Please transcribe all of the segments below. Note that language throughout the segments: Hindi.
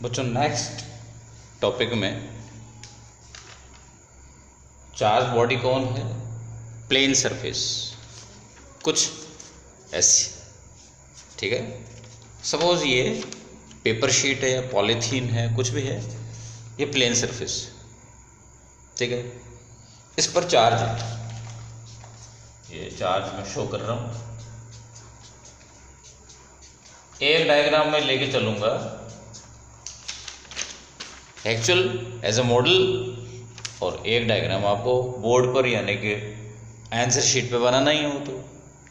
बच्चों नेक्स्ट टॉपिक में चार्ज बॉडी कौन है, प्लेन सरफेस कुछ ऐसी, ठीक है। सपोज ये पेपर शीट है या पॉलीथीन है, कुछ भी है, ये प्लेन सरफेस, ठीक है। इस पर चार्ज है, ये चार्ज मैं शो कर रहा हूं। एक डायग्राम में लेके चलूंगा एक्चुअल एज अ मॉडल, और एक डायग्राम आपको बोर्ड पर यानी कि आंसर शीट पे बनाना ही हो, तो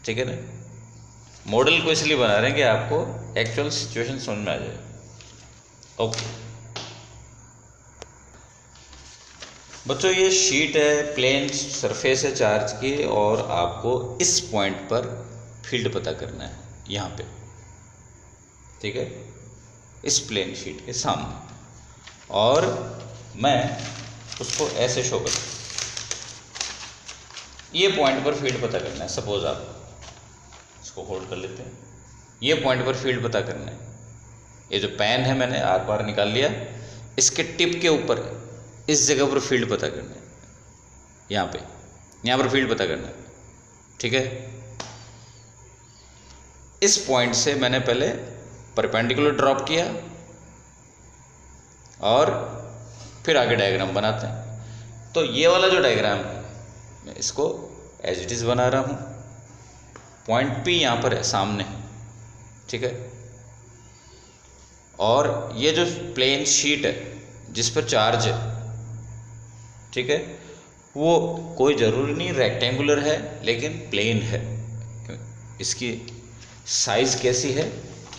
ठीक है ना। मॉडल को इसलिए बना रहे हैं कि आपको एक्चुअल सिचुएशन समझ में आ जाए। ओके बच्चों, ये शीट है, प्लेन सरफेस है चार्ज की, और आपको इस पॉइंट पर फील्ड पता करना है, यहाँ पे, ठीक है, इस प्लेन शीट के सामने। और मैं उसको ऐसे शो कर, ये पॉइंट पर फील्ड पता करना है। सपोज आप इसको होल्ड कर लेते हैं, ये पॉइंट पर फील्ड पता करना है। ये जो पेन है मैंने आर पार निकाल लिया, इसके टिप के ऊपर इस जगह पर फील्ड पता करना है, यहाँ पे, यहाँ पर फील्ड पता करना है, ठीक है। इस पॉइंट से मैंने पहले परपेंडिकुलर ड्रॉप किया और फिर आगे डायग्राम बनाते हैं। तो ये वाला जो डायग्राम है मैं इसको एज इट इज बना रहा हूँ। पॉइंट पी यहाँ पर है, सामने है, ठीक है। और ये जो प्लेन शीट है जिस पर चार्ज है, ठीक है, वो कोई ज़रूरी नहीं रेक्टेंगुलर है, लेकिन प्लेन है। इसकी साइज़ कैसी है,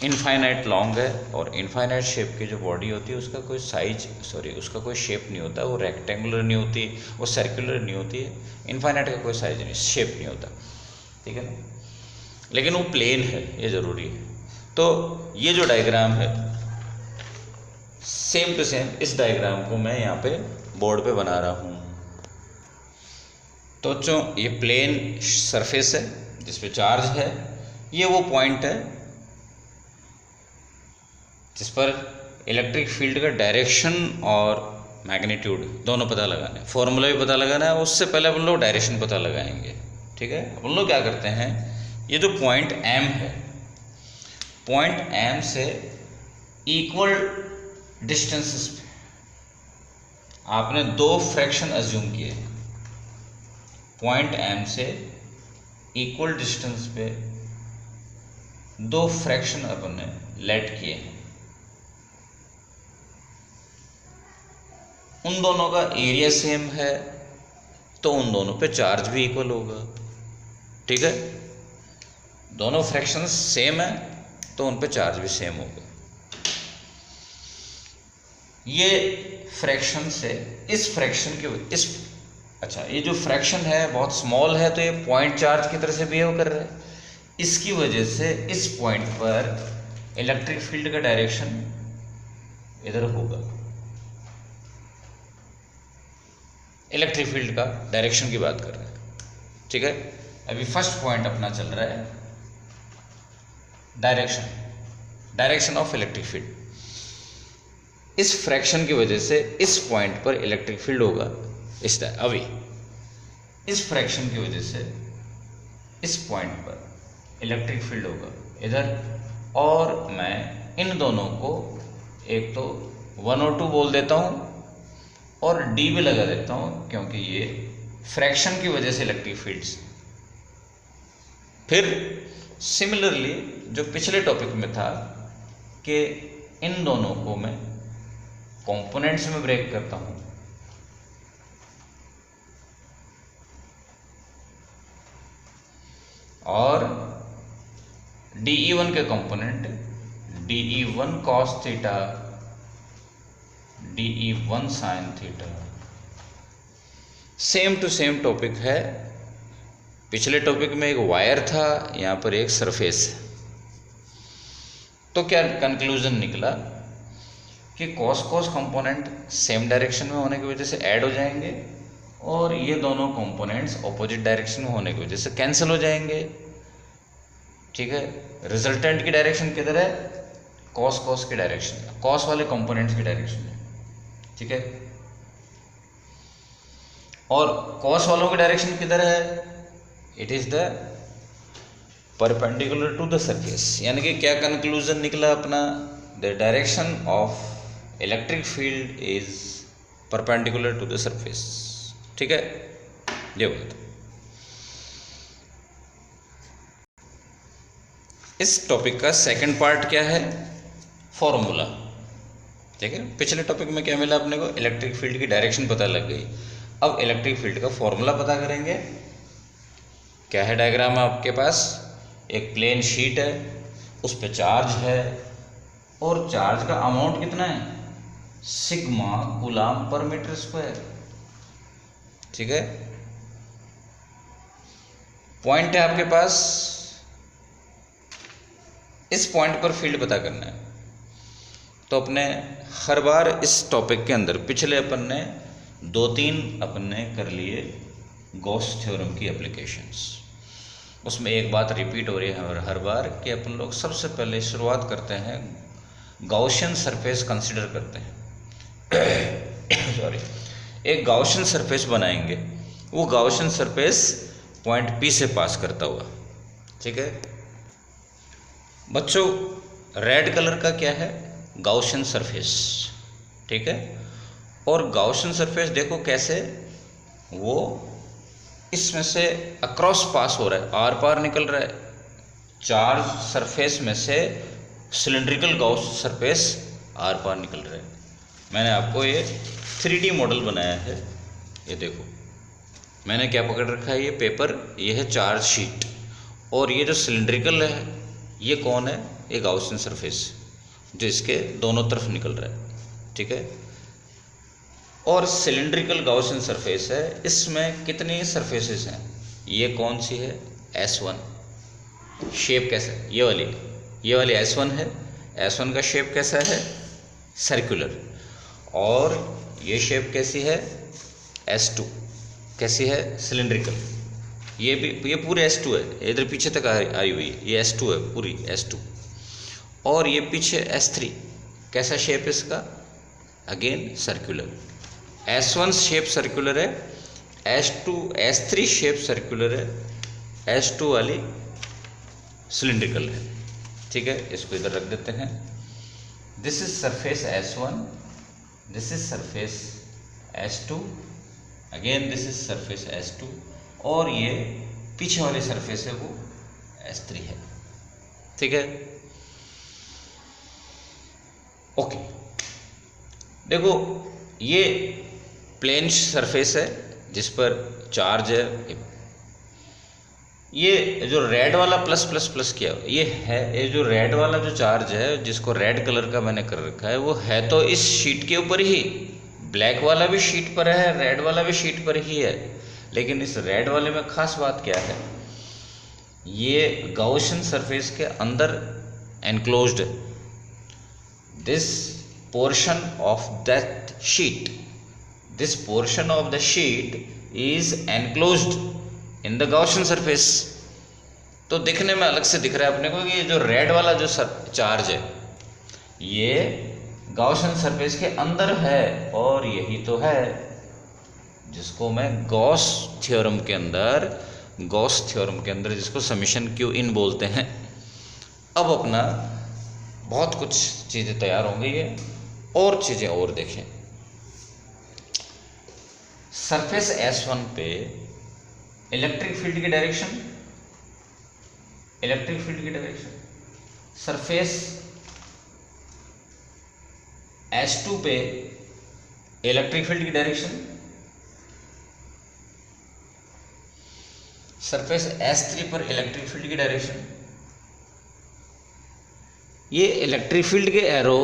इनफाइनाइट लॉन्ग है, और इनफाइनाइट शेप की जो बॉडी होती है उसका कोई उसका कोई शेप नहीं होता, वो रेक्टेंगुलर नहीं होती, वो सर्कुलर नहीं होती है। इनफाइनाइट का कोई साइज नहीं, शेप नहीं होता, ठीक है ना, लेकिन वो प्लेन है, ये ज़रूरी है। तो ये जो डायग्राम है सेम टू सेम इस डायग्राम को मैं यहाँ पे बोर्ड पे बना रहा हूँ। तो बच्चों ये प्लेन सरफेस है जिस पे चार्ज है, ये वो पॉइंट है जिस पर इलेक्ट्रिक फील्ड का डायरेक्शन और मैग्नीट्यूड दोनों पता लगाना है, फॉर्मूला भी पता लगाना है। उससे पहले अपन लोग डायरेक्शन पता लगाएंगे, ठीक है। अपन लोग क्या करते हैं, ये जो पॉइंट एम है, पॉइंट एम से इक्वल डिस्टेंसेस पे आपने दो फ्रैक्शन अज्यूम किए। पॉइंट एम से इक्वल डिस्टेंस पे दो फ्रैक्शन अपन ने लेट किए हैं। उन दोनों का एरिया सेम है तो उन दोनों पे चार्ज भी इक्वल होगा, ठीक है। दोनों फ्रैक्शंस सेम है तो उन पे चार्ज भी सेम होगा। ये फ्रैक्शन से इस फ्रैक्शन के अच्छा, ये जो फ्रैक्शन है बहुत स्मॉल है, तो ये पॉइंट चार्ज की तरह से बिहेव कर रहा है। इसकी वजह से इस पॉइंट पर इलेक्ट्रिक फील्ड का डायरेक्शन इधर होगा। इलेक्ट्रिक फील्ड का डायरेक्शन की बात कर रहे हैं, ठीक है। अभी फर्स्ट पॉइंट अपना चल रहा है डायरेक्शन ऑफ इलेक्ट्रिक फील्ड। इस फ्रैक्शन की वजह से इस पॉइंट पर इलेक्ट्रिक फील्ड होगा अभी इस फ्रैक्शन की वजह से इस पॉइंट पर इलेक्ट्रिक फील्ड होगा इधर। और मैं इन दोनों को एक तो 1 और 2 बोल देता हूँ और डी भी लगा देता हूँ, क्योंकि ये फ्रैक्शन की वजह से इलेक्ट्रिक फील्ड्स। फिर सिमिलरली जो पिछले टॉपिक में था कि इन दोनों को मैं कंपोनेंट्स में ब्रेक करता हूँ। और DE1 के component DE1 cos theta, DE1 sin theta, same to same topic है। पिछले टॉपिक में एक वायर था, यहाँ पर एक सरफेस है। तो क्या कंक्लूजन निकला कि कॉस कंपोनेंट सेम डायरेक्शन में होने की वजह से ऐड हो जाएंगे, और ये दोनों कंपोनेंट्स ऑपोजिट डायरेक्शन में होने की वजह से कैंसिल हो जाएंगे, ठीक है। रिजल्टेंट की डायरेक्शन किधर है, कॉस की डायरेक्शन, कॉस वाले कंपोनेंट्स की डायरेक्शन में, ठीक है। और कॉस वालों की डायरेक्शन किधर है? It is the perpendicular to the surface. यानी कि क्या कंक्लूजन निकला अपना? The direction of electric field is perpendicular to the surface, ठीक है। ये बात। इस टॉपिक का सेकंड पार्ट क्या है? फॉर्मूला, ठीक है। पिछले टॉपिक में क्या मिला अपने को? इलेक्ट्रिक फील्ड की डायरेक्शन पता लग गई। अब इलेक्ट्रिक फील्ड का फॉर्मूला पता करेंगे। क्या है डायग्राम आपके पास? एक प्लेन शीट है, उस पे चार्ज है और चार्ज का अमाउंट कितना है? सिग्मा कूलाम पर मीटर स्क्वायर, ठीक है। पॉइंट है आपके पास, इस पॉइंट पर फील्ड पता करना है। तो अपने हर बार इस टॉपिक के अंदर पिछले अपन ने 2-3 अपने कर लिए गॉस थ्योरम की एप्लीकेशंस। उसमें एक बात रिपीट हो रही है हर बार कि अपन लोग सबसे पहले शुरुआत करते हैं गॉसियन सरफेस कंसिडर करते हैं सॉरी, एक गॉसियन सरफेस बनाएंगे। वो गॉसियन सरफेस पॉइंट P से पास करता हुआ, ठीक है। बच्चों रेड कलर का क्या है? गॉसियन सरफेस, ठीक है। और गॉसियन सरफेस देखो कैसे वो इसमें से अक्रॉस पास हो रहा है, आर पार निकल रहा है। चार्ज सरफेस में से सिलिंड्रिकल गॉस सरफेस आर पार निकल रहा है। मैंने आपको ये 3D मॉडल बनाया है। ये देखो मैंने क्या पकड़ रखा है? ये पेपर, ये है चार्ज शीट, और ये जो सिलिंड्रिकल है ये कौन है? ये गॉसियन सरफेस जो इसके दोनों तरफ निकल रहा है, ठीक है। और सिलिंड्रिकल गॉसियन सरफेस है, इसमें कितनी सरफेसेस हैं? ये कौन सी है? S1। शेप कैसा है? ये वाली S1 है। S1 का शेप कैसा है? सर्कुलर। और ये शेप कैसी है? S2 कैसी है? सिलिंड्रिकल। ये भी, ये पूरे S2 है, इधर पीछे तक आई हुई है, ये S2 है, पूरी S2। और ये पीछे S3, कैसा शेप है इसका? Again circular. S1 shape circular है, S3 शेप सर्कुलर है, S2 वाली सिलिंड्रिकल है, ठीक है। इसको इधर रख देते हैं। This is surface S1, this is surface S2, again this is surface S2, और ये पीछे वाली सरफेस है वो S3 है, ठीक है। ओके, देखो ये प्लेन सरफेस है जिस पर चार्ज है। ये जो रेड वाला प्लस प्लस प्लस किया ये है, ये जो रेड वाला जो चार्ज है जिसको रेड कलर का मैंने कर रखा है, वो है तो इस शीट के ऊपर ही। ब्लैक वाला भी शीट पर है, रेड वाला भी शीट पर ही है। लेकिन इस रेड वाले में खास बात क्या है? ये गॉसियन सरफेस के अंदर एनक्लोज्ड है। This portion of that sheet, this portion of the sheet is enclosed in the Gaussian surface। तो दिखने में अलग से दिख रहा है अपने को कि ये जो रेड वाला जो चार्ज है ये गॉसियन सरफेस के अंदर है, और यही तो है जिसको मैं गॉस थ्योरम के अंदर जिसको समेशन क्यू इन बोलते हैं। अब अपना बहुत कुछ चीज़ें तैयार होंगी, ये और चीज़ें और देखें। सरफेस S1 पे इलेक्ट्रिक फील्ड की डायरेक्शन, सरफेस S2 पे इलेक्ट्रिक फील्ड की डायरेक्शन, सरफेस S3 पर इलेक्ट्रिक फील्ड की डायरेक्शन। ये इलेक्ट्रिक फील्ड के एरो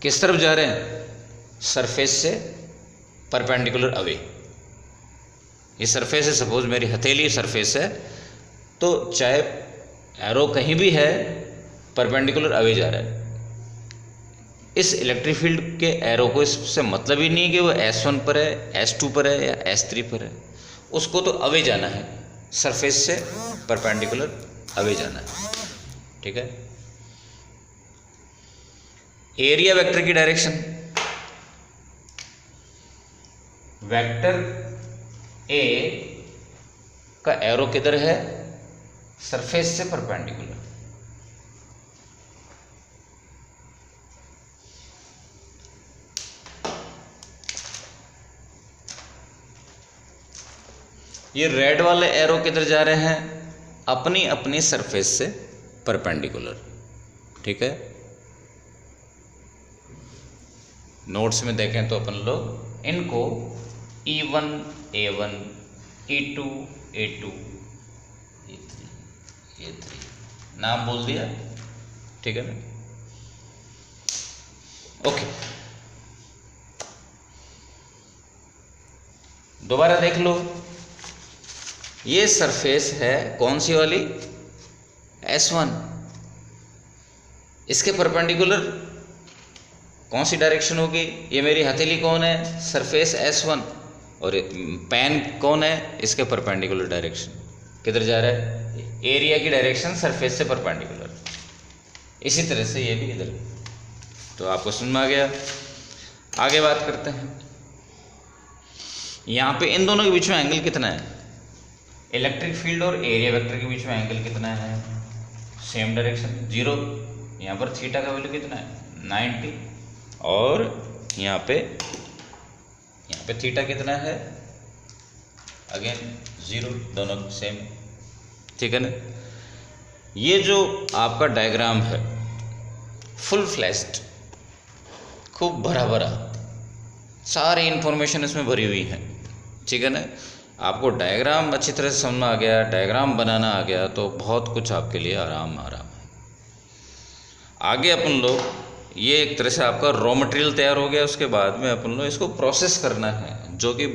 किस तरफ जा रहे हैं? सरफेस से परपेंडिकुलर अवे। ये सरफेस है, सपोज मेरी हथेली सरफेस है, तो चाहे एरो कहीं भी है परपेंडिकुलर अवे जा रहा है। इस इलेक्ट्रिक फील्ड के एरो को इससे मतलब ही नहीं है कि वो S1 पर है, S2 पर है या S3 पर है। उसको तो अवे जाना है, सरफेस से परपेंडिकुलर अवे जाना है, ठीक है। एरिया वेक्टर की डायरेक्शन, वेक्टर ए का एरो किधर है, सरफेस से परपेंडिकुलर। ये रेड वाले एरो किधर जा रहे हैं, अपनी अपनी सरफेस से परपेंडिकुलर। ठीक है, नोट्स में देखें तो अपन लोग इनको E1 A1, E2 A2, E3 नाम बोल दिया। ठीक है ना, ओके। दोबारा देख लो, ये सरफेस है कौन सी वाली, S1। इसके परपेंडिकुलर कौन सी डायरेक्शन होगी, ये मेरी हथेली कौन है, सरफेस S1, और पेन कौन है, इसके परपेंडिकुलर डायरेक्शन किधर जा रहा है, एरिया की डायरेक्शन सरफेस से परपेंडिकुलर। इसी तरह से ये भी इधर। तो आपको समझ में आ गया। आगे बात करते हैं, यहाँ पे इन दोनों के बीच में एंगल कितना है, इलेक्ट्रिक फील्ड और एरिया वेक्टर के बीच में एंगल कितना है, सेम डायरेक्शन 0। यहाँ पर थीटा का वैल्यू कितना है, 90, और यहाँ पे थीटा कितना है, अगेन 0, दोनों सेम। ठीक है ना। ये जो आपका डायग्राम है फुल फ्लैश्ड, खूब भरा भरा, सारी इंफॉर्मेशन इसमें भरी हुई है। ठीक है ना। आपको डायग्राम अच्छी तरह से समझ में आ गया, डायग्राम बनाना आ गया, तो बहुत कुछ आपके लिए आराम है। आगे अपन लोग, ये एक तरह से आपका रॉ मटेरियल तैयार हो गया, उसके बाद में अपन लोग इसको प्रोसेस करना है, जो कि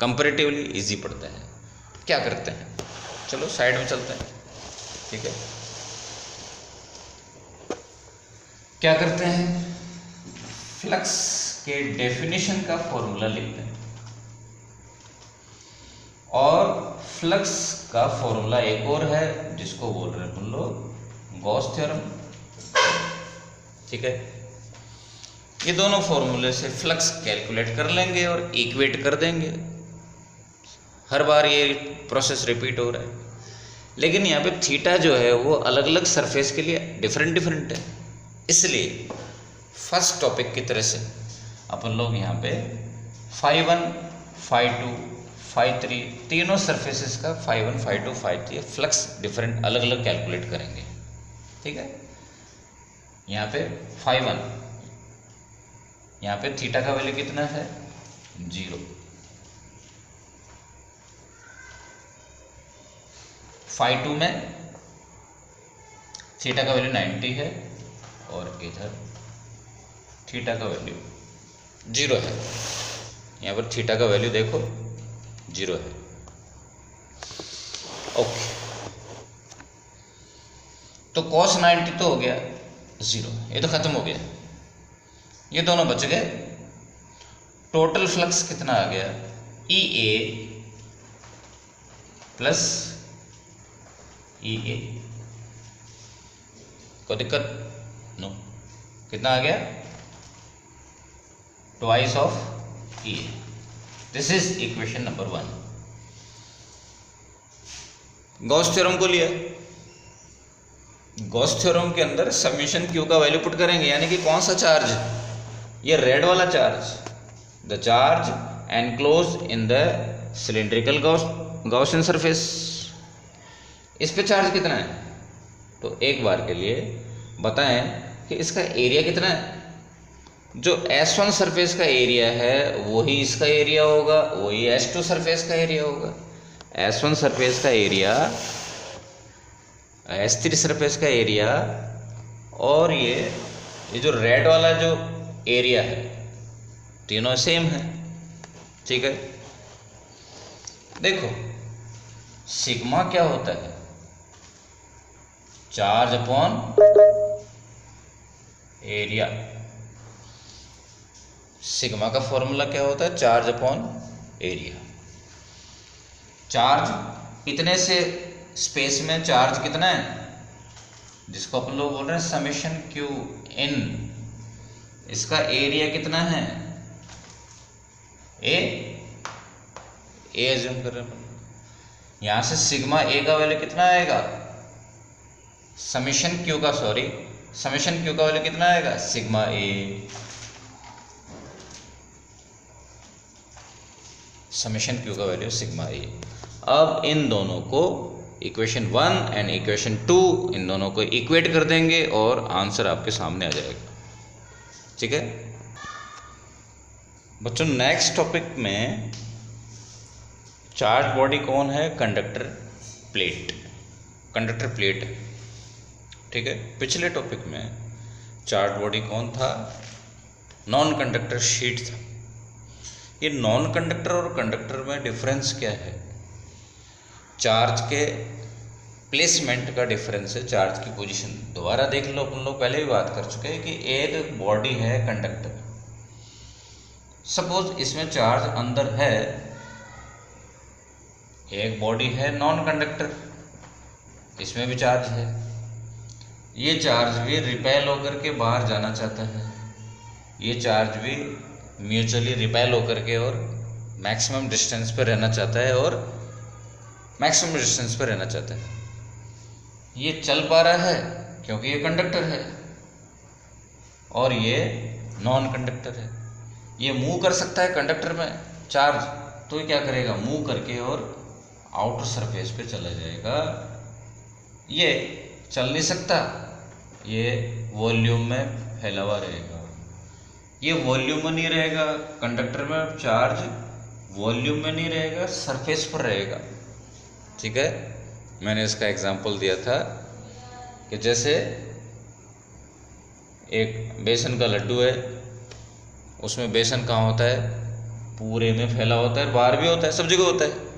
कंपैरेटिवली इजी पड़ता है। क्या करते हैं, चलो साइड में चलते हैं। ठीक है, क्या करते हैं, फ्लक्स के डेफिनेशन का फॉर्मूला लिखते हैं, और फ्लक्स का फॉर्मूला एक और है जिसको बोल रहे हैं हम लोग गॉस थ्योरम। ठीक है, ये दोनों फॉर्मूले से फ्लक्स कैलकुलेट कर लेंगे और इक्वेट कर देंगे। हर बार ये प्रोसेस रिपीट हो रहा है, लेकिन यहाँ पे थीटा जो है वो अलग अलग सरफेस के लिए डिफरेंट है। इसलिए फर्स्ट टॉपिक की तरह से अपन लोग यहाँ पे φ1, φ2, φ3 तीनों सरफेसेस का φ1, φ2, φ3 फ्लक्स डिफरेंट अलग अलग कैलकुलेट करेंगे। ठीक है, यहाँ पे φ1, यहाँ पे थीटा का वैल्यू कितना है, 0। φ2 में थीटा का वैल्यू 90 है, और इधर थीटा का वैल्यू 0 है। यहाँ पर थीटा का वैल्यू देखो 0 है। ओके, तो cos 90 तो हो गया 0, ये तो खत्म हो गया, ये दोनों बच गए। टोटल फ्लक्स कितना आ गया, EA प्लस EA। कोई दिक्कत नो, कितना आ गया, twice of EA। This is equation number 1। Gauss theorem को लिया, गॉस थ्योरम के अंदर समेशन Q का वैल्यू पुट करेंगे, यानी कि कौन सा चार्ज, ये रेड वाला charge, the charge enclose in the cylindrical Gaussian surface. इस पे चार्ज कितना है, तो एक बार के लिए बताएं कि इसका एरिया कितना है। जो S1 सरफेस का एरिया है वही इसका एरिया होगा, वही S2 सरफेस का एरिया होगा। S1 सरफेस का एरिया, S3 सरफेस का एरिया, और ये जो रेड वाला जो एरिया है, तीनों सेम है। ठीक है, देखो सिग्मा क्या होता है, चार्ज अपॉन एरिया। सिग्मा का फॉर्मूला क्या होता है, चार्ज अपॉन एरिया। चार्ज इतने से स्पेस में चार्ज कितना है, जिसको अपन लोग बोल रहे हैं समेशन Q इन इसका एरिया कितना है, ए एज्यूम कर रहे हैं। यहां से सिग्मा ए का वैल्यू कितना आएगा, समेशन क्यू का वैल्यू कितना आएगा, सिग्मा ए। समेशन क्यू का वैल्यू सिग्मा ए। अब इन दोनों को इक्वेशन 1 एंड इक्वेशन 2 इन दोनों को इक्वेट कर देंगे और आंसर आपके सामने आ जाएगा। ठीक है बच्चों, नेक्स्ट टॉपिक में चार्ज बॉडी कौन है, कंडक्टर प्लेट। ठीक है, पिछले टॉपिक में चार्ज बॉडी कौन था, नॉन कंडक्टर शीट था। ये नॉन कंडक्टर और कंडक्टर में डिफरेंस क्या है, चार्ज के प्लेसमेंट का डिफरेंस है, चार्ज की पोजीशन। दोबारा देख लो, अपन लोग पहले भी बात कर चुके हैं कि एक बॉडी है कंडक्टर, सपोज इसमें चार्ज अंदर है, एक बॉडी है नॉन कंडक्टर, इसमें भी चार्ज है, ये चार्ज भी रिपेल होकर के बाहर जाना चाहता है, ये चार्ज भी म्यूचुअली रिपेल होकर के और मैक्सिमम डिस्टेंस पर रहना चाहता है और मैक्सिमम डिस्टेंस पर रहना चाहता है। ये चल पा रहा है क्योंकि ये कंडक्टर है और ये नॉन कंडक्टर है। ये मूव कर सकता है कंडक्टर में चार्ज, तो ये क्या करेगा, मूव करके और आउटर सरफेस पे चला जाएगा। ये चल नहीं सकता, ये वॉल्यूम में फैला हुआ रहेगा। ये वॉल्यूम में नहीं रहेगा, कंडक्टर में चार्ज वॉल्यूम में नहीं रहेगा, सरफेस पर रहेगा। ठीक है, मैंने इसका एग्जांपल दिया था कि जैसे एक बेसन का लड्डू है, उसमें बेसन कहाँ होता है, पूरे में फैला होता है, बाहर भी होता है, सब जगह होता है।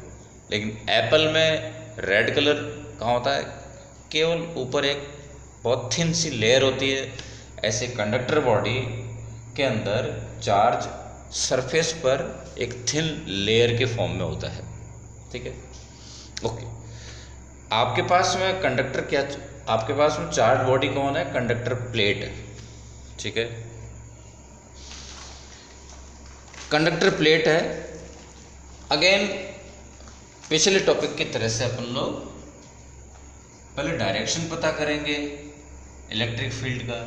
लेकिन एप्पल में रेड कलर कहाँ होता है, केवल ऊपर एक बहुत थिन सी लेयर होती है। ऐसे कंडक्टर बॉडी के अंदर चार्ज सरफेस पर एक थिन लेयर के फॉर्म में होता है। ठीक है, ओके। आपके पास में कंडक्टर क्या, आपके पास में चार्ज बॉडी कौन है, कंडक्टर प्लेट है। ठीक है, कंडक्टर प्लेट है। अगेन पिछले टॉपिक की तरह से अपन लोग पहले डायरेक्शन पता करेंगे इलेक्ट्रिक फील्ड का,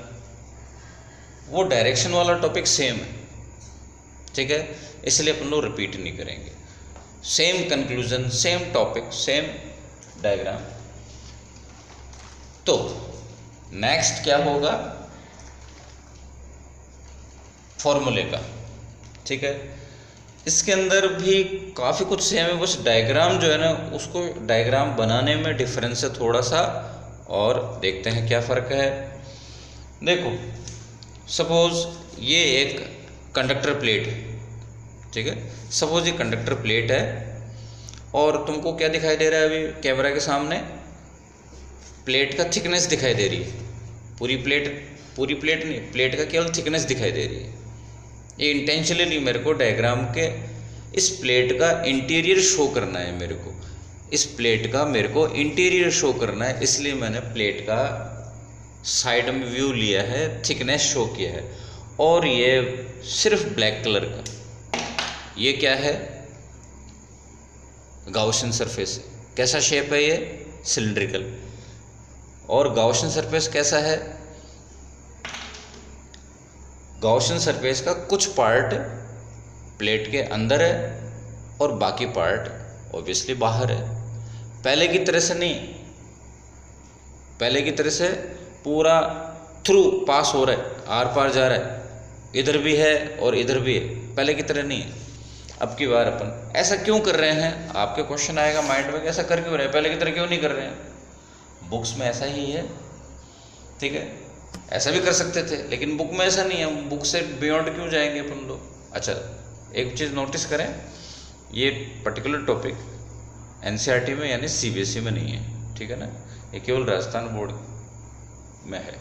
वो डायरेक्शन वाला टॉपिक सेम है। ठीक है, इसलिए अपन लोग रिपीट नहीं करेंगे, same conclusion, same topic, same diagram. तो नेक्स्ट क्या होगा, फॉर्मूले का। ठीक है, इसके अंदर भी काफ़ी कुछ सेम है, बस डायग्राम जो है ना, उसको डायग्राम बनाने में डिफरेंस है थोड़ा सा, और देखते हैं क्या फ़र्क है। देखो, सपोज ये एक कंडक्टर प्लेट है। ठीक है, सपोज ये कंडक्टर प्लेट है और तुमको क्या दिखाई दे रहा है अभी कैमरा के सामने, प्लेट का थिकनेस दिखाई दे रही है। पूरी प्लेट नहीं, प्लेट का केवल थिकनेस दिखाई दे रही है। ये इंटेंशनली मेरे को डायग्राम के इस प्लेट का इंटीरियर शो करना है, मेरे को इस प्लेट का मेरे को इंटीरियर शो करना है, इसलिए मैंने प्लेट का साइड में व्यू लिया है, थिकनेस शो किया है। और ये सिर्फ ब्लैक कलर का, ये क्या है, गाउसियन सरफेस। कैसा शेप है ये, सिलिंड्रिकल। और गाउसियन सरफेस कैसा है, गाउसियन सरफेस का कुछ पार्ट प्लेट के अंदर है और बाकी पार्ट ऑब्वियसली बाहर है। पहले की तरह से नहीं, पहले की तरह से पूरा थ्रू पास हो रहा है, आर पार जा रहा है, इधर भी है और इधर भी है, पहले की तरह नहीं है। अब की बार अपन ऐसा क्यों कर रहे हैं, आपके क्वेश्चन आएगा माइंड में, ऐसा कर क्यों रहे हैं, पहले की तरह क्यों नहीं कर रहे हैं। बुक्स में ऐसा ही है। ठीक है, ऐसा भी कर सकते थे, लेकिन बुक में ऐसा नहीं है, हम बुक से बियॉन्ड क्यों जाएंगे अपन लोग। अच्छा, एक चीज़ नोटिस करें, ये पर्टिकुलर टॉपिक एनसीईआरटी में यानी सीबीएसई में नहीं है। ठीक है ना, ये केवल राजस्थान बोर्ड में है।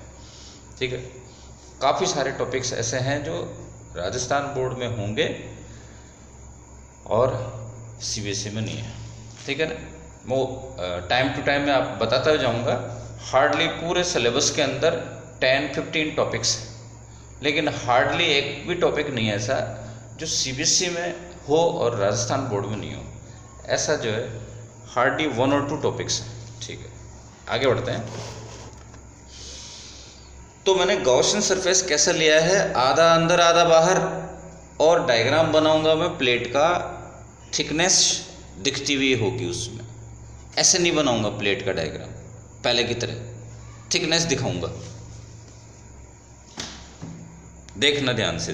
ठीक है, काफ़ी सारे टॉपिक्स ऐसे हैं जो राजस्थान बोर्ड में होंगे और सीबीएसई में नहीं है। ठीक है ना, वो टाइम टू टाइम मैं आप बताता जाऊंगा। हार्डली पूरे सिलेबस के अंदर 10-15 टॉपिक्स हैं लेकिन हार्डली एक भी टॉपिक नहीं है ऐसा जो सीबीएसई में हो और राजस्थान बोर्ड में नहीं हो। ऐसा जो है हार्डली 1 और 2 टॉपिक्स हैं। ठीक है, आगे बढ़ते हैं। तो मैंने गॉसियन सरफेस कैसा लिया है, आधा अंदर आधा बाहर, और डायग्राम बनाऊंगा मैं प्लेट का, थिकनेस दिखती हुई होगी उसमें। ऐसे नहीं बनाऊंगा प्लेट का डायग्राम पहले की तरह, थिकनेस दिखाऊंगा, देखना ध्यान से।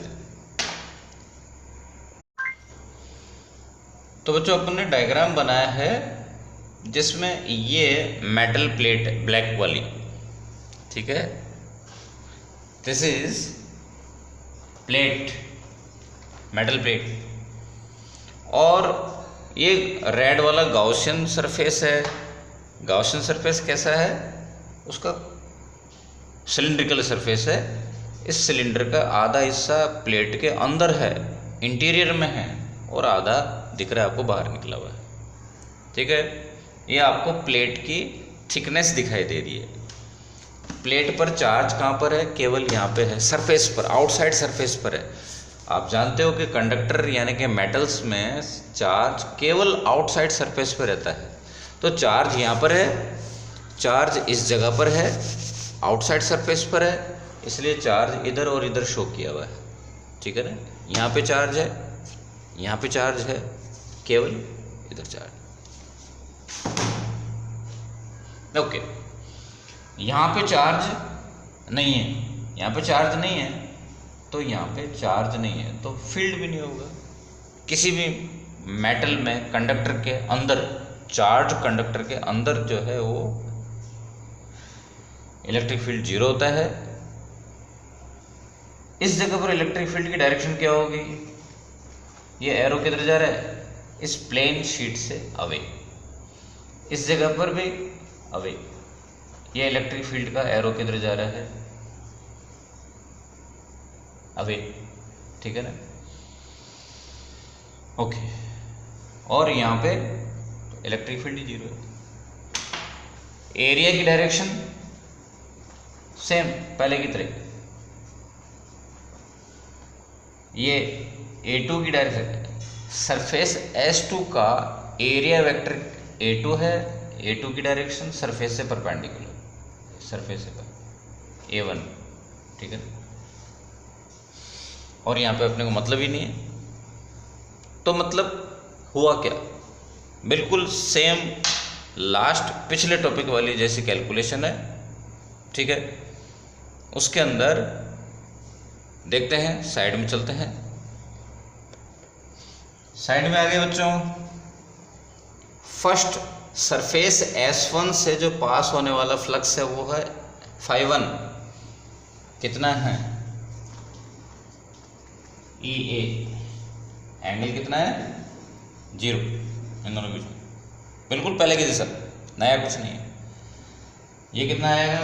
तो बच्चों अपन ने डायग्राम बनाया है जिसमें ये मेटल प्लेट ब्लैक वाली, ठीक है, this is plate, metal plate, और ये रेड वाला गॉसियन सरफेस है। गॉसियन सरफेस कैसा है, उसका सिलिंड्रिकल सरफेस है। इस सिलेंडर का आधा हिस्सा प्लेट के अंदर है, इंटीरियर में है, और आधा दिख रहा है आपको बाहर निकला हुआ है। ठीक है, ये आपको प्लेट की थिकनेस दिखाई दे रही है। प्लेट पर चार्ज कहाँ पर है, केवल यहाँ पे है, सरफेस पर, आउटसाइड सरफेस पर है। आप जानते हो कि कंडक्टर यानी कि मेटल्स में चार्ज केवल आउटसाइड सरफेस पर रहता है। तो चार्ज यहाँ पर है, चार्ज इस जगह पर है, आउटसाइड सरफेस पर है, इसलिए चार्ज इधर और इधर शो किया हुआ है। ठीक है ना, यहाँ पे चार्ज है, यहाँ पे चार्ज है, केवल इधर चार्ज। ओके, यहाँ पे चार्ज नहीं है, यहाँ पे चार्ज नहीं है, तो यहाँ पे चार्ज नहीं है तो फील्ड भी नहीं होगा। किसी भी मेटल में कंडक्टर के अंदर, चार्ज कंडक्टर के अंदर जो है वो इलेक्ट्रिक फील्ड 0 होता है। इस जगह पर इलेक्ट्रिक फील्ड की डायरेक्शन क्या होगी, ये एरो किधर जा रहा है, इस प्लेन शीट से अवे, इस जगह पर भी अवे, ये इलेक्ट्रिक फील्ड का एरो किधर जा रहा है, अवे। ठीक है ना, ओके, और यहाँ पे इलेक्ट्रिक फील्ड 0 है। एरिया की डायरेक्शन सेम पहले की तरह, ये A2 की डायरेक्शन, सरफेस S2 का एरिया वेक्टर A2 है, A2 की डायरेक्शन सरफेस से परपेंडिकुलर, सरफेस से पर A1। ठीक है, और यहाँ पे अपने को मतलब ही नहीं है। तो मतलब हुआ क्या, बिल्कुल सेम लास्ट पिछले टॉपिक वाली जैसी कैलकुलेशन है। ठीक है, उसके अंदर देखते हैं, साइड में चलते हैं, साइड में आ गए बच्चों। फर्स्ट सरफेस S1 से जो पास होने वाला फ्लक्स है वो है φ1, कितना है, EA, एंगल कितना है, 0, इन दोनों के बीच में, बिल्कुल पहले के जैसा, नया कुछ नहीं है। ये कितना आएगा,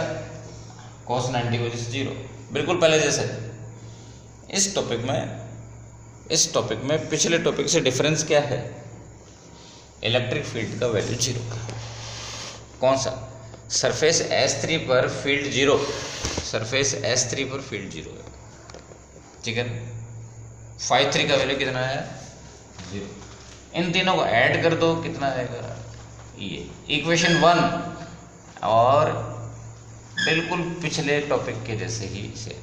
cos 90 की वजह से 0, बिल्कुल पहले जैसे। इस टॉपिक में पिछले टॉपिक से डिफरेंस क्या है, इलेक्ट्रिक फील्ड का वैल्यू 0। कौन सा, सरफेस S3 पर फील्ड 0, सरफेस S3 पर फील्ड 0 है। ठीक है, φ3 का वैल्यू कितना है, 0। इन तीनों को ऐड कर दो, कितना आएगा, ये इक्वेशन 1, और बिल्कुल पिछले टॉपिक के जैसे ही से,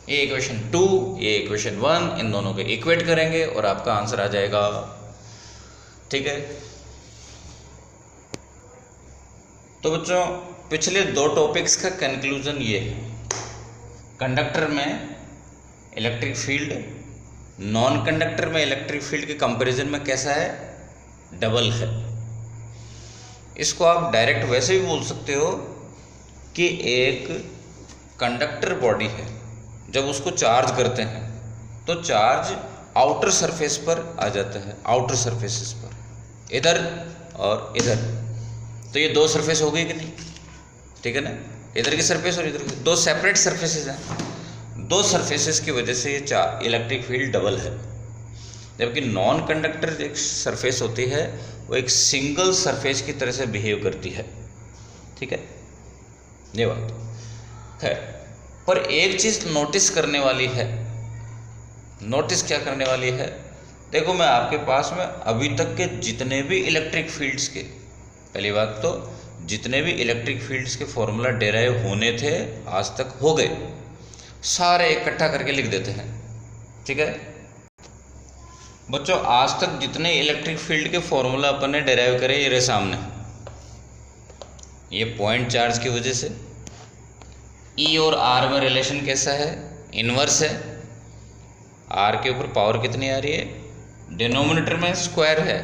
ये इक्वेशन 2, ये इक्वेशन 1, इन दोनों को इक्वेट करेंगे और आपका आंसर आ जाएगा। ठीक है, तो बच्चों पिछले 2 टॉपिक्स का कंक्लूजन ये है, कंडक्टर में इलेक्ट्रिक फील्ड नॉन कंडक्टर में इलेक्ट्रिक फील्ड के कंपैरिजन में कैसा है, डबल है। इसको आप डायरेक्ट वैसे भी बोल सकते हो कि एक कंडक्टर बॉडी है, जब उसको चार्ज करते हैं तो चार्ज आउटर सरफेस पर आ जाता है, आउटर सरफेसेस पर, इधर और इधर, तो ये 2 सरफेस हो गई कि नहीं। ठीक है ना, इधर की सरफेस और इधर की, 2 सेपरेट सरफेसेस हैं, 2 सरफेसेस की वजह से ये इलेक्ट्रिक फील्ड डबल है। जबकि नॉन कंडक्टर एक सरफेस होती है वो एक सिंगल सरफेस की तरह से बिहेव करती है। ठीक है, ये बात खैर। पर एक चीज़ नोटिस करने वाली है, नोटिस क्या करने वाली है, देखो मैं आपके पास में अभी तक के जितने भी इलेक्ट्रिक फील्ड्स के, पहली बात तो जितने भी इलेक्ट्रिक फील्ड्स के फॉर्मूला डेराइव होने थे आज तक हो गए, सारे इकट्ठा करके लिख देते हैं। ठीक है बच्चों, आज तक जितने इलेक्ट्रिक फील्ड के फॉर्मूला अपन ने डेराइव करे ये रहे सामने, ये पॉइंट चार्ज की वजह से ई और आर में रिलेशन कैसा है, इनवर्स है। आर के ऊपर पावर कितनी आ रही है, डिनोमिनेटर में स्क्वायर है,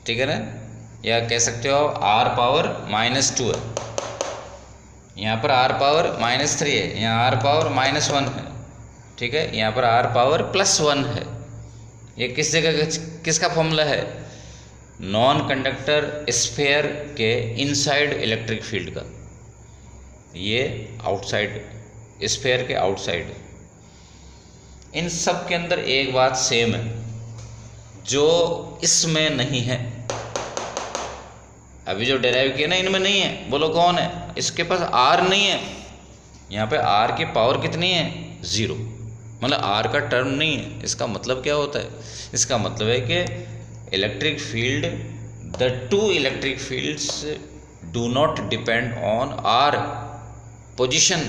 ठीक है ना, या कह सकते हो आर पावर -2 है, यहाँ पर आर पावर -3 है, यहाँ आर पावर -1 है, ठीक है, यहाँ पर आर पावर +1 है। ये किस जगह किसका फॉर्मूला है, नॉन कंडक्टर स्फीयर के इनसाइड इलेक्ट्रिक फील्ड का, ये आउटसाइड स्फीयर के आउटसाइड। इन सब के अंदर एक बात सेम है जो इसमें नहीं है, अभी जो डेराइव किया ना इनमें नहीं है, बोलो कौन है, इसके पास आर नहीं है, यहाँ पे आर की पावर कितनी है, 0, मतलब आर का टर्म नहीं है। इसका मतलब क्या होता है, इसका मतलब है कि electric field, the two electric fields do not depend on our position.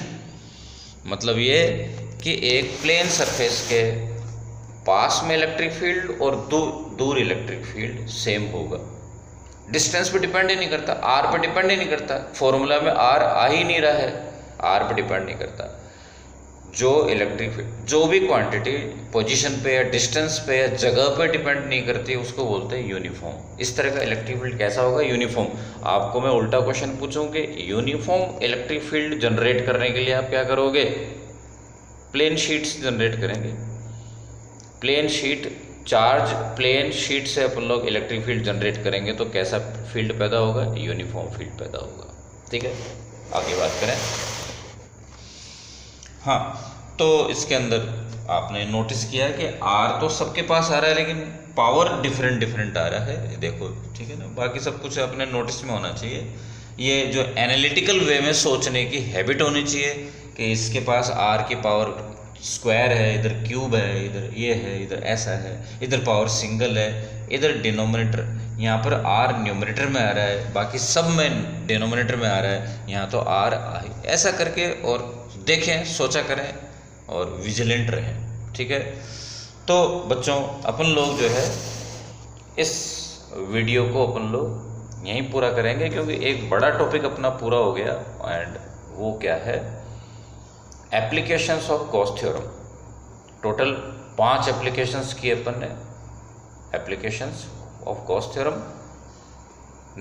मतलब ये कि एक प्लेन सरफेस के पास में इलेक्ट्रिक फील्ड और दूर इलेक्ट्रिक फील्ड सेम होगा, डिस्टेंस पे डिपेंड ही नहीं करता, आर पे डिपेंड ही नहीं करता, फॉर्मूला में आर आ ही नहीं रहा है, आर पे डिपेंड नहीं करता। जो इलेक्ट्रिक फील्ड जो भी क्वांटिटी पोजीशन पे या डिस्टेंस पे या जगह पे डिपेंड नहीं करती उसको बोलते हैं यूनिफॉर्म। इस तरह का इलेक्ट्रिक फील्ड कैसा होगा, यूनिफॉर्म। आपको मैं उल्टा क्वेश्चन पूछूं कि यूनिफॉर्म इलेक्ट्रिक फील्ड जनरेट करने के लिए आप क्या करोगे, प्लेन शीट्स जनरेट करेंगे, plane sheet charge, plane sheet से अपन लोग इलेक्ट्रिक फील्ड जनरेट करेंगे तो कैसा फील्ड पैदा होगा, यूनिफॉर्म फील्ड पैदा होगा। ठीक है, आगे बात करें। हाँ, तो इसके अंदर आपने नोटिस किया कि आर तो सबके पास आ रहा है लेकिन पावर डिफरेंट आ रहा है, देखो ठीक है ना, बाकी सब कुछ अपने नोटिस में होना चाहिए। ये जो एनालिटिकल वे में सोचने की हैबिट होनी चाहिए कि इसके पास आर की पावर स्क्वायर है, इधर क्यूब है, इधर ये है, इधर ऐसा है, इधर पावर सिंगल है, इधर डिनोमिनेटर, यहाँ पर आर न्यूमरेटर में आ रहा है, बाकी सब में डिनोमिनेटर में आ रहा है, यहाँ तो आर ऐसा करके और देखें, सोचा करें और विजिलेंट रहें। ठीक है, तो बच्चों अपन लोग जो है इस वीडियो को अपन लोग यहीं पूरा करेंगे क्योंकि एक बड़ा टॉपिक अपना पूरा हो गया, एंड वो क्या है, applications of Gauss theorem. Total 5 applications की अपन ने, applications of Gauss theorem.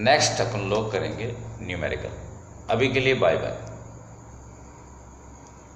Next अपन लोग करेंगे न्यूमेरिकल। अभी के लिए बाय बाय।